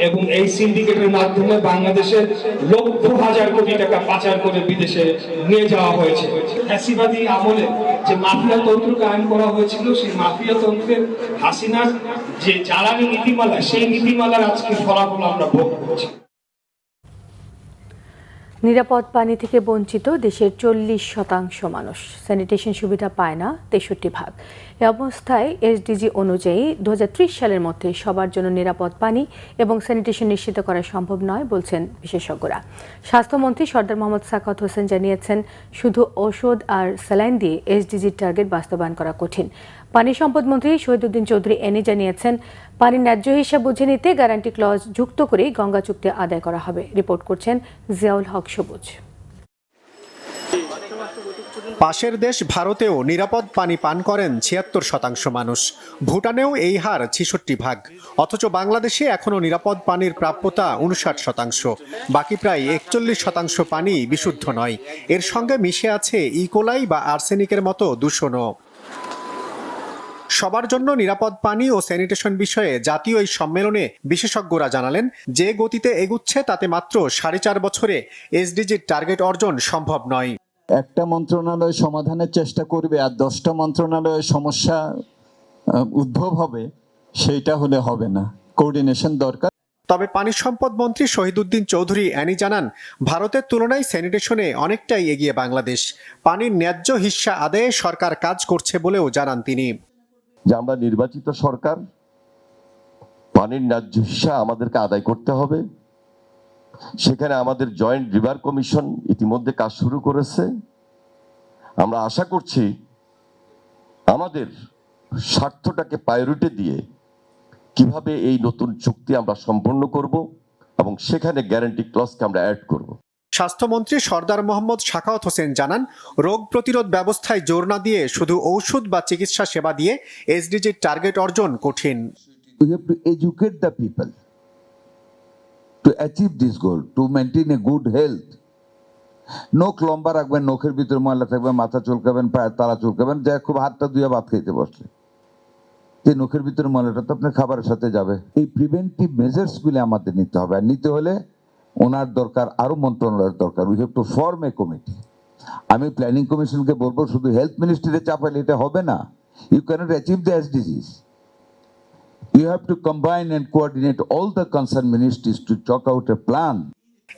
এবং এই সিন্ডিকেটের মাধ্যমে বাংলাদেশের লক্ষ হাজার কোটি টাকা পাচার করে বিদেশে নিয়ে যাওয়া হয়েছে। ফ্যাসিবাদী আমলে যে মাফিয়া তন্ত্র কায়েম করা হয়েছিল, সেই মাফিয়া তন্ত্রের হাসিনার যে জ্বালানি নীতিমালা, সেই নীতিমালার আজকে ফলাফল আমরা ভোগ করছি। নিরাপদ পানি থেকে বঞ্চিত দেশের 40% মানুষ, স্যানিটেশন সুবিধা পায় না 63%। এ অবস্থায় এসডিজি অনুযায়ী 2030 সালের মধ্যে সবার জন্য নিরাপদ পানি এবং স্যানিটেশন নিশ্চিত করা সম্ভব নয় বলছেন বিশেষজ্ঞরা। স্বাস্থ্যমন্ত্রী সরদার মোহাম্মদ সাখাওয়াত হোসেন জানিয়েছেন, শুধু ওষুধ আর স্যালাইন দিয়ে এসডিজির টার্গেট বাস্তবায়ন করা কঠিন। পানি সম্পদ মন্ত্রী শহীদুদ্দিন চৌধুরী এনে জানিয়েছেন, পানির ন্যায্য হিসাব বুঝে নিতে গ্যারান্টি ক্লজ যুক্ত করেই গঙ্গা চুক্তি আদায় করা হবে। রিপোর্ট করছেন জিয়াউল হক সবুজ। পাশের দেশ ভারতেও নিরাপদ পানি পান করেন 76% মানুষ। ভুটানেও এই হার 66%। অথচ বাংলাদেশে এখনও নিরাপদ পানির প্রাপ্যতা 59%। বাকি প্রায় 41% পানি বিশুদ্ধ নয়। এর সঙ্গে মিশে আছে ইকোলাই বা আর্সেনিকের মতো দূষণও। সবার জন্য নিরাপদ পানি ও স্যানিটেশন বিষয়ে জাতীয় এই সম্মেলনে বিশেষজ্ঞরা জানালেন, যে গতিতে এগুচ্ছে তাতে মাত্র 4.5 বছরে এসডিজির টার্গেট অর্জন সম্ভব নয়। একটা মন্ত্রণালয় সমাধানের চেষ্টা করবে আর 10টা মন্ত্রণালয়ের সমস্যা উদ্ভব হবে, সেইটা হলে হবে না, কোঅর্ডিনেশন দরকার। তবে পানি সম্পদ মন্ত্রী শহীদুদ্দিন চৌধুরী অ্যানি জানান, ভারতের তুলনায় স্যানিটেশনে অনেকটাই এগিয়ে বাংলাদেশ। পানির ন্যায্য হিস্সা আদায়ে সরকার কাজ করছে বলেও জানান তিনি। যে আমরা নির্বাচিত সরকার, পানির ন্যায্য হিস্সা আমাদেরকে আদায় করতে হবে। সেখানে আমাদের জয়েন্ট রিভার কমিশন ইতিমধ্যে কাজ শুরু করেছে। আমরা আশা করছি আমাদের স্বার্থটাকে প্রায়োরিটি দিয়ে কিভাবে এই নতুন চুক্তি আমরা সম্পন্ন করব এবং সেখানে গ্যারান্টি ক্লজকে আমরা অ্যাড করব। স্বাস্থ্যমন্ত্রী সরদার মোহাম্মদ শাখাওয়াত হোসেন জানান, রোগ প্রতিরোধ ব্যবস্থায় জোর না দিয়ে শুধু ঔষধ বা চিকিৎসা সেবা দিয়ে এসডিজির টার্গেট অর্জন কঠিন। We have to educate the people to achieve this goal, to maintain a good health. নখ লম্বা রাখবেন, নখের ভিতরে ময়লা থাকবে, মাথা চুলকাবেন, পায়ের তালা চুলকাবেন, যা খুব হাতটা ধুয়ে ভাত খাইতে বসলে এই নখের ভিতরে ময়লাটা তো আপনার খাবারের সাথে যাবে। এই প্রিভেন্টিভ মেজার্সগুলি আমাদের নিতে হবে, আর নিতে হলে ওনার দরকার, আরো মন্ত্রণালয়ের দরকার। We have to form a committee. আমি প্ল্যানিং কমিশনকে বলবো, শুধু হেলথ মিনিস্ট্রিতে চাপাইলে এটা হবে না। You cannot achieve the SDGs. You have to combine and coordinate all the concerned ministries to chalk out a plan.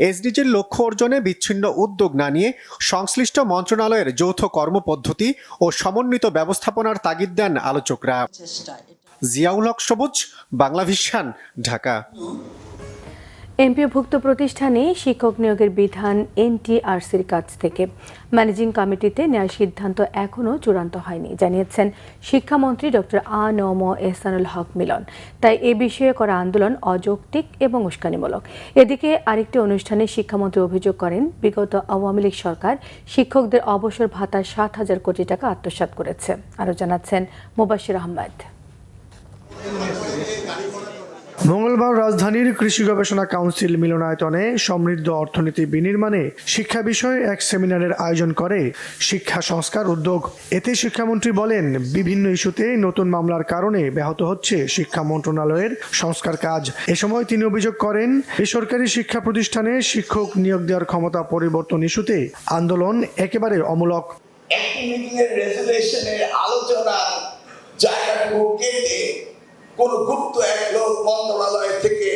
এসডিজির লক্ষ্য অর্জনে বিচ্ছিন্ন উদ্যোগ না নিয়ে সংশ্লিষ্ট মন্ত্রণালয়ের যৌথ কর্মপদ্ধতি ও সমন্বিত ব্যবস্থাপনার তাগিদ দেন আলোচকরা। জিয়াউল হক সবুজ, বাংলাভিশন, ঢাকা। এমপিওভুক্ত প্রতিষ্ঠানে শিক্ষক নিয়োগের বিধান এনটিআরসির কাছ থেকে ম্যানেজিং কমিটিতে নেওয়ার সিদ্ধান্ত এখনও চূড়ান্ত হয়নি, জানিয়েছেন শিক্ষামন্ত্রী ডক্টর আ.ন.ম এহসানুল হক মিলন। তাই এ বিষয়ে করা আন্দোলন অযৌক্তিক এবং উস্কানিমূলক। এদিকে আরেকটি অনুষ্ঠানে শিক্ষামন্ত্রী অভিযোগ করেন, বিগত আওয়ামী লীগ সরকার শিক্ষকদের অবসর ভাতার 7,000 কোটি টাকা আত্মসাৎ করেছে। আরও জানাচ্ছেন মোবাশির আহমেদ। মঙ্গলবার রাজধানীর কৃষি গবেষণা কাউন্সিল মিলনায়তনে সমৃদ্ধ অর্থনীতি বিনির্মাণে শিক্ষা বিষয়ে এক সেমিনারের আয়োজন করে শিক্ষা সংস্কার উদ্যোগ। এতে শিক্ষামন্ত্রী বলেন, বিভিন্ন ইস্যুতে নতুন মামলার কারণে ব্যাহত হচ্ছে শিক্ষা মন্ত্রণালয়ের সংস্কার কাজ। এ সময় তিনি অভিযোগ করেন, বেসরকারি শিক্ষা প্রতিষ্ঠানে শিক্ষক নিয়োগ দেওয়ার ক্ষমতা পরিবর্তন ইস্যুতে আন্দোলন একেবারে অমূলক। একটি মিটিংয়ের রেজুলেশনের আলোচনার জায়গাটুকু কেটে কোন গুপ্ত এক লোক মন্ত্রণালয় থেকে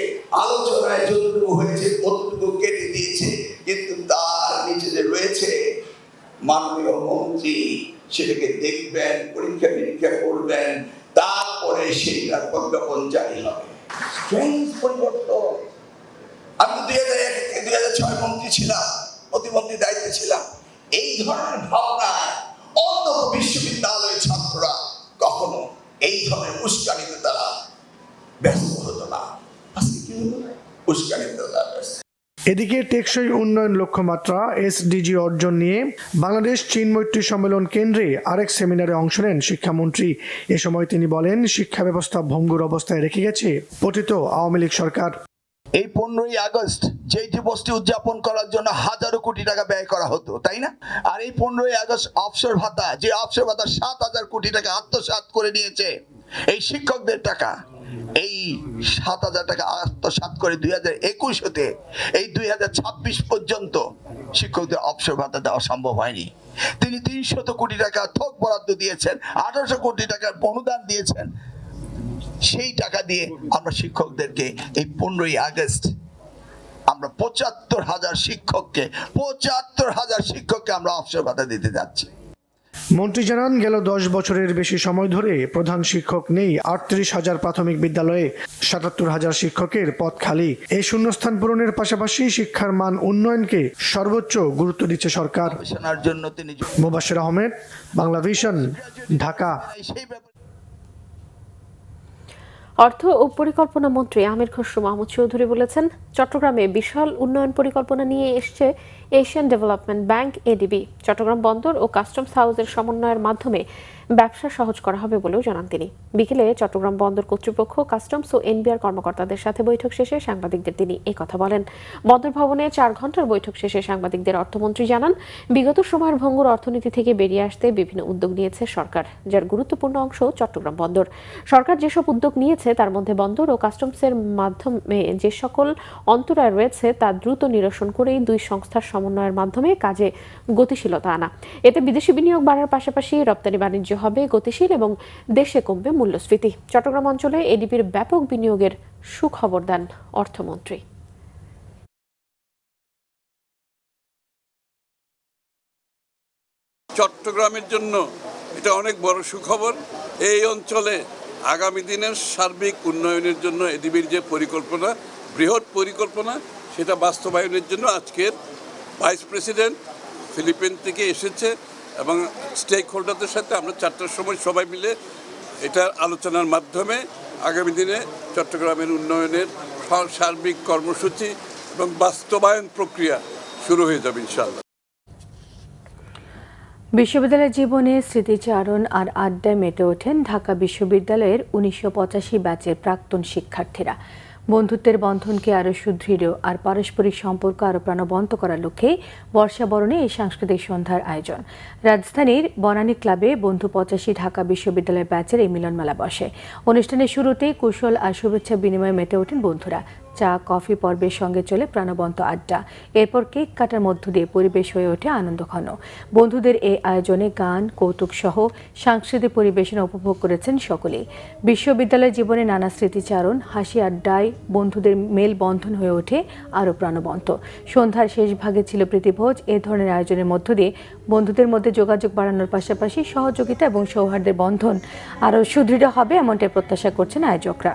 আলোচনায় যতটুকু হয়েছে ততটুকু কেটে দিয়েছে, কিন্তু তার নিচে যে রয়েছে মাননীয় মন্ত্রী সেটাকে দেখবেন, পরীক্ষা নিরীক্ষা করবেন, তারপরে সেইটার প্রজ্ঞাপন জারি হবে। পরিবর্তন। আমি 2001 থেকে 2006 মন্ত্রী ছিলাম, প্রতিমন্ত্রী দায়িত্বে ছিলাম। এই ধরনের ভাবনায় অন্তত বিশ্ববিদ্যালয়ের ছাত্ররা কখনো এই ধরনের উস্কানিতে তারা ব্যস্ত হতো না। আজকে কি হলো? উস্কানিতে তারা ব্যস্ত। এদিকে টেকসই উন্নয়ন লক্ষ্যমাত্রা এসডিজি অর্জন নিয়ে বাংলাদেশ চীন মৈত্রী সম্মেলন কেন্দ্রে আরেক সেমিনারে অংশ নেন শিক্ষামন্ত্রী। এ সময় তিনি বলেন, শিক্ষা ব্যবস্থা ভঙ্গুর অবস্থায় রেখে গেছে পতিত আওয়ামী লীগ সরকার। এই 15ই আগস্ট যেই দিবসটি উদযাপন করার জন্য হাজারো কোটি টাকা ব্যয় করা হতো, তাই না? আর এই 15ই আগস্ট অবসর ভাতা, যে অবসর ভাতা 7,000 কোটি টাকা আত্মসাৎ করে নিয়েছে এই শিক্ষকদের টাকা, এই 7,000 টাকা আত্মসাৎ করে 2021 হতে এই 2026 পর্যন্ত শিক্ষকদের অবসর ভাতা দেওয়া সম্ভব হয়নি। তিনি 300 কোটি টাকা থোক বরাদ্দ দিয়েছেন, 1800 কোটি টাকার অনুদান দিয়েছেন। সেই টাকা দিয়ে আমরা শিক্ষকদেরকে এই 15ই আগস্ট আমরা 75,000 শিক্ষককে আমরা অবসর ভাতা দিতে যাচ্ছি। মন্ত্রী জানান, গেল 10 বছরের বেশি সময় ধরে প্রধান শিক্ষক নেই 38,000 প্রাথমিক বিদ্যালয়ে, 77,000 শিক্ষকের পদ খালি। এই শূন্যস্থান পূরণের পাশাপাশি শিক্ষার মান উন্নয়নকে সর্বোচ্চ গুরুত্ব দিচ্ছে সরকার। মোবাশির আহমেদ, বাংলাভিশন, ঢাকা। অর্থ ও পরিকল্পনা মন্ত্রী আমির খসরু মাহমুদ চৌধুরী বলেছেন, চট্টগ্রামে বিশাল উন্নয়ন পরিকল্পনা নিয়ে এসছে Asian development bank ADB. Chittagong বন্দর ও কাস্টমস হাউসের সমন্বয়ের মাধ্যমে ব্যবসা সহজ করা হবে বলেও জানান তিনি। বিকেলে চট্টগ্রাম বন্দর কর্তৃপক্ষ, কাস্টমস ও এনবিআর কর্মকর্তাদের সাথে বৈঠক শেষে সাংবাদিকদের তিনি কথা বলেন। বন্দর ভবনে 4 ঘন্টার বৈঠক শেষে সাংবাদিকদের অর্থমন্ত্রী জানান, বিগত সময়ের ভঙ্গুর অর্থনীতি থেকে বেরিয়ে আসতে বিভিন্ন উদ্যোগ নিয়েছে সরকার, যার গুরুত্বপূর্ণ অংশ চট্টগ্রাম বন্দর। সরকার যেসব উদ্যোগ নিয়েছে তার মধ্যে বন্দর ও কাস্টমসের মাধ্যমে যে সকল অন্তরায় রয়েছে তা দ্রুত নিরসন করেই দুই সংস্থার সমন্বয়ের মাধ্যমে কাজে গতিশীলতা আনা। এতে বিদেশি বিনিয়োগ বাড়ার পাশাপাশি রপ্তানি বাণিজ্য হবে গতিশীল এবং দেশে কমবে মূল্যস্ফীতি। চট্টগ্রাম অঞ্চলে এডিবির ব্যাপক বিনিয়োগের সুখবর দেন অর্থমন্ত্রী। চট্টগ্রামের জন্য এটা অনেক বড় সুখবর। এই অঞ্চলে আগামী দিনের সার্বিক উন্নয়নের জন্য এডিবির যে পরিকল্পনা, বৃহৎ পরিকল্পনা, সেটা বাস্তবায়নের জন্য আজকের ভাইস প্রেসিডেন্ট ফিলিপিন থেকে এসেছে এবং স্টেক হোল্ডারদের সাথে আমরা 4টার সময় সবাই মিলে এটা আলোচনার মাধ্যমে আগামী দিনে চট্টগ্রামের উন্নয়নের সার্বিক কর্মসূচি এবং বাস্তবায়ন প্রক্রিয়া শুরু হয়ে যাবে ইনশাআল্লাহ। বিশ্ববিদ্যালয়ের জীবনে স্মৃতিচারণ আর আড্ডায় মেতে ওঠেন ঢাকা বিশ্ববিদ্যালয়ের 1985 ব্যাচের প্রাক্তন শিক্ষার্থীরা। বন্ধুত্বের বন্ধনকে আরও সুদৃঢ় আর পারস্পরিক সম্পর্ক আরও প্রাণবন্ত করার লক্ষ্যে বর্ষাবরণে এই সাংস্কৃতিক সন্ধ্যার আয়োজন। রাজধানীর বনানী ক্লাবে বন্ধু 85 ঢাকা বিশ্ববিদ্যালয় ব্যাচের এই মিলনমেলা বসে। অনুষ্ঠানের শুরুতেই কুশল আর শুভেচ্ছা বিনিময়ে মেতে ওঠেন বন্ধুরা। চা কফি পর্বের সঙ্গে চলে প্রাণবন্ত আড্ডা। এরপর কেক কাটার মধ্য দিয়ে পরিবেশ হয়ে ওঠে আনন্দঘন। বন্ধুদের এই আয়োজনে গান, কৌতুক সহ সাংস্কৃতিক পরিবেশনা উপভোগ করেছেন সকলেই। বিশ্ববিদ্যালয় জীবনে নানা স্মৃতিচারণ, হাসি আড্ডায় বন্ধুদের মেলবন্ধন হয়ে ওঠে আরও প্রাণবন্ত। সন্ধ্যার শেষ ভাগে ছিল প্রীতিভোজ। এ ধরনের আয়োজনের মধ্য দিয়ে বন্ধুদের মধ্যে যোগাযোগ বাড়ানোর পাশাপাশি সহযোগিতা এবং সৌহার্দ্যের বন্ধন আরও সুদৃঢ় হবে, এমনটাই প্রত্যাশা করছেন আয়োজকরা।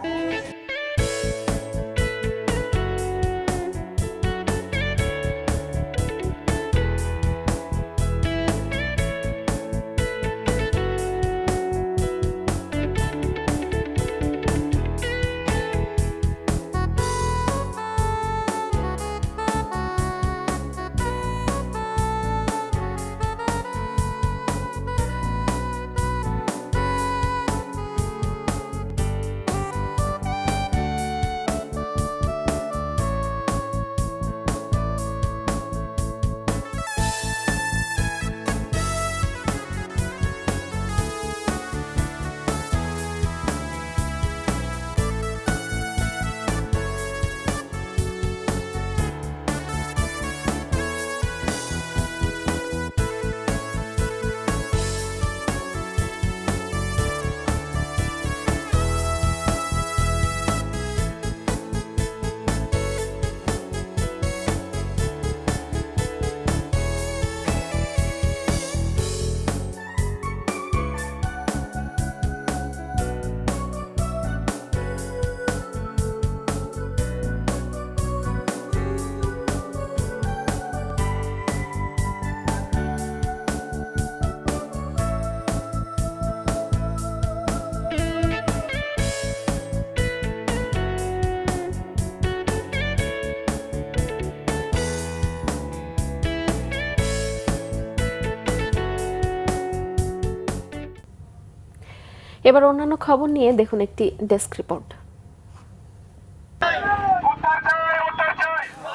এবার অন্যান্য খবর নিয়ে দেখুন একটি ডেস্ক রিপোর্ট।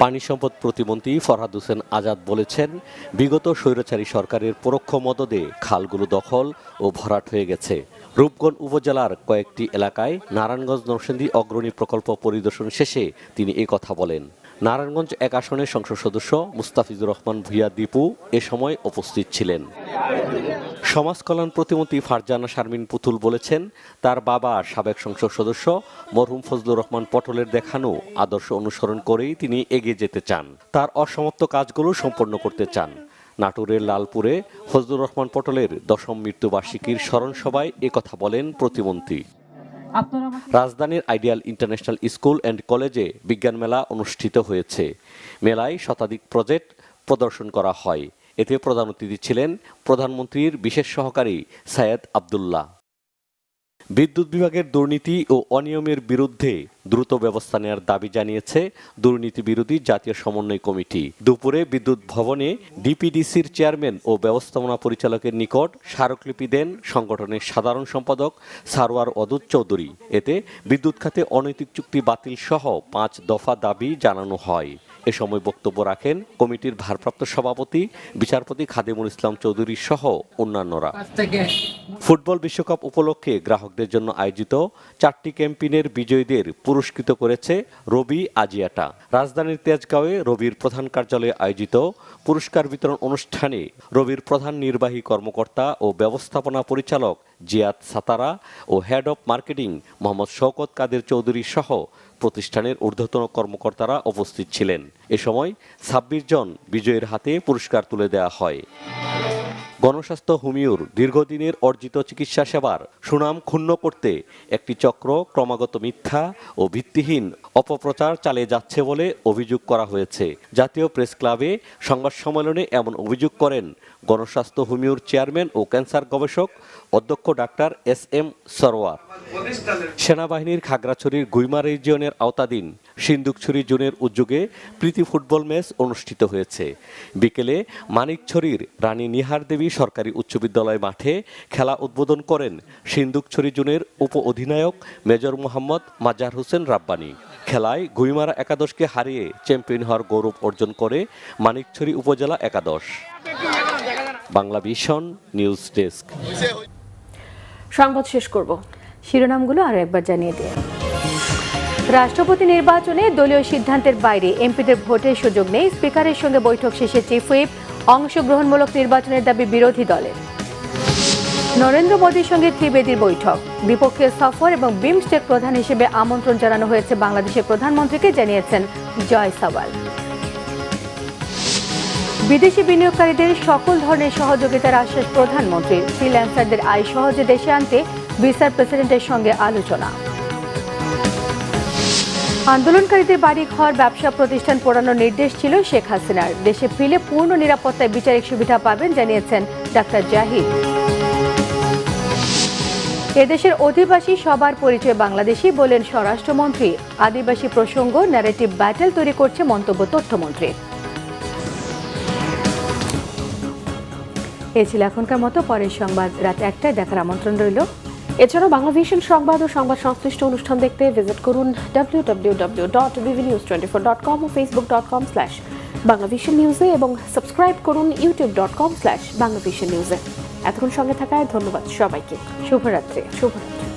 পানি সম্পদ প্রতিমন্ত্রী ফরহাদ হোসেন আজাদ বলেছেন, বিগত স্বৈরাচারী সরকারের পরোক্ষ মদদে খালগুলো দখল ও ভরাট হয়ে গেছে। রূপগঞ্জ উপজেলার কয়েকটি এলাকায় নারায়ণগঞ্জ নরসিংদী অগ্রণী প্রকল্প পরিদর্শন শেষে তিনি এই কথা বলেন। নারায়ণগঞ্জ 1 আসনের সংসদ সদস্য মুস্তাফিজুর রহমান ভূঁইয়া দীপু এ সময় উপস্থিত ছিলেন। সমাজ কল্যাণ প্রতিমন্ত্রী ফারজানা শারমিন পুতুল বলেছেন, তার বাবা সাবেক সংসদ সদস্য মরহুম ফজলুর রহমান পটলের দেখানো আদর্শ অনুসরণ করেই তিনি এগিয়ে যেতে চান, তার অসমাপ্ত কাজগুলো সম্পন্ন করতে চান। নাটোরের লালপুরে ফজলুর রহমান পটলের 10ম মৃত্যুবার্ষিকীর স্মরণ সভায় একথা বলেন প্রতিমন্ত্রী। রাজধানীর আইডিয়াল ইন্টারন্যাশনাল স্কুল অ্যান্ড কলেজে বিজ্ঞান মেলা অনুষ্ঠিত হয়েছে। মেলায় শতাধিক প্রজেক্ট প্রদর্শন করা হয়। এতে প্রধান অতিথি ছিলেন প্রধানমন্ত্রীর বিশেষ সহকারী সায়েদ আব্দুল্লাহ। বিদ্যুৎ বিভাগের দুর্নীতি ও অনিয়মের বিরুদ্ধে দ্রুত ব্যবস্থা নেওয়ার দাবি জানিয়েছে দুর্নীতি বিরোধী জাতীয় সমন্বয় কমিটি। দুপুরে বিদ্যুৎ ভবনে ডিপিডিসির চেয়ারম্যান ও ব্যবস্থাপনা পরিচালকের নিকট স্মারকলিপি দেন সংগঠনের সাধারণ সম্পাদক সারওয়ার অদুত চৌধুরী। এতে বিদ্যুৎ খাতে অনৈতিক চুক্তি বাতিল সহ 5 দফা দাবি জানানো হয়। এ সময় বক্তব্য রাখেন কমিটির ভারপ্রাপ্ত সভাপতি বিচারপতি খাদেমুল ইসলাম চৌধুরী সহ অন্যান্যরা। ফুটবল বিশ্বকাপ উপলক্ষে গ্রাহকদের জন্য আয়োজিত 4টি ক্যাম্পেইনের বিজয়ীদের পুরস্কৃত করেছে রবি আজিয়াটা। রাজধানীর তেজগাঁওয়ে রবির প্রধান কার্যালয়ে আয়োজিত পুরস্কার বিতরণ অনুষ্ঠানে রবির প্রধান নির্বাহী কর্মকর্তা ও ব্যবস্থাপনা পরিচালক জিয়াদ সাতারা ও head of marketing Mohammad Shawkat Kader Chowdhury সহ প্রতিষ্ঠানের ঊর্ধ্বতন কর্মকর্তারা উপস্থিত ছিলেন। এ সময় 26 জন বিজয়ীর হাতে পুরস্কার তুলে দেওয়া হয়। গণস্বাস্থ্য হোমিওর দীর্ঘদিনের অর্জিত চিকিৎসা সেবার সুনাম ক্ষুণ্ণ করতে একটি চক্র ক্রমাগত মিথ্যা ও ভিত্তিহীন অপপ্রচার চালিয়ে যাচ্ছে বলে অভিযোগ করা হয়েছে। জাতীয় প্রেস ক্লাবে সংবাদ সম্মেলনে এমন অভিযোগ করেন গণস্বাস্থ্য হোমিওর চেয়ারম্যান ও ক্যান্সার গবেষক অধ্যক্ষ ডাক্তার SM সরওয়ার। সেনাবাহিনীর খাগড়াছড়ির গুইমা রিজিয়নের আওতাধীন সিন্দুকছড়ি জোনের উদ্যোগে প্রীতি ফুটবল ম্যাচ অনুষ্ঠিত হয়েছে। বিকেলে মানিকছড়ির রানী নিহার দেবী সরকারি উচ্চ বিদ্যালয় মাঠে খেলা উদ্বোধন করেন সিন্দুকছড়ি জোনের উপ অধিনায়ক মেজর মোহাম্মদ মাজার হোসেন রাব্বানি। খেলায় গুইমারা একাদশকে হারিয়ে চ্যাম্পিয়ন হওয়ার গৌরব অর্জন করে মানিকছড়ি উপজেলা একাদশ। Bangla vision news desk. সংবাদ শেষ করব, শিরোনামগুলো আরো একবার জানিয়ে দিই। রাষ্ট্রপতি নির্বাচনে দলীয় সিদ্ধান্তের বাইরে এমপিদের ভোটের সুযোগ নেই। স্পিকারের সঙ্গে বৈঠক শেষে চিফ হুইপ। অংশগ্রহণমূলক নির্বাচনের দাবি বিরোধী দলের। নরেন্দ্র মোদীর সঙ্গে ত্রিবেদীর বৈঠক। দ্বিপক্ষীয় সফর এবং বিমস্টেক প্রধান হিসেবে আমন্ত্রণ জানানো হয়েছে বাংলাদেশের প্রধানমন্ত্রীকে, জানিয়েছেন জয় সাওয়াল। বিদেশি বিনিয়োগকারীদের সকল ধরনের সহযোগিতার আশ্বাস প্রধানমন্ত্রীর। ফ্রিল্যান্সারদের আয় সহজে দেশে আনতে ভিসার প্রেসিডেন্টের সঙ্গে আলোচনা। আন্দোলনকারীদের বাড়ি ঘর ব্যবসা প্রতিষ্ঠান পোড়ানোর নির্দেশ ছিল শেখ হাসিনার। দেশে ফিরে পূর্ণ নিরাপত্তায় বিচারিক সুবিধা পাবেন, জানিয়েছেন ডাক্তার জাহিদ। এদেশের অধিবাসী সবার পরিচয় বাংলাদেশি, বলেন স্বরাষ্ট্রমন্ত্রী। আদিবাসী প্রসঙ্গ ন্যারেটিভ ব্যাটেল তৈরি করছে মন্তব্য তথ্যমন্ত্রী। এ ছিল এখনকার মতো। পরের সংবাদ রাত 1টায় দেখার আমন্ত্রণ রইল। এছাড়াও বাংলা ভিশন সংবাদ ও সংবাদ সংশ্লিষ্ট অনুষ্ঠান দেখতে ভিজিট করুন www.bvnews24.com ও facebook.com/banglavisionnews এবং সাবস্ক্রাইব করুন youtube.com/banglavisionnews। এতক্ষণ সঙ্গে থাকায় ধন্যবাদ সবাইকে। শুভরাত্রি। শুভরাত্রি।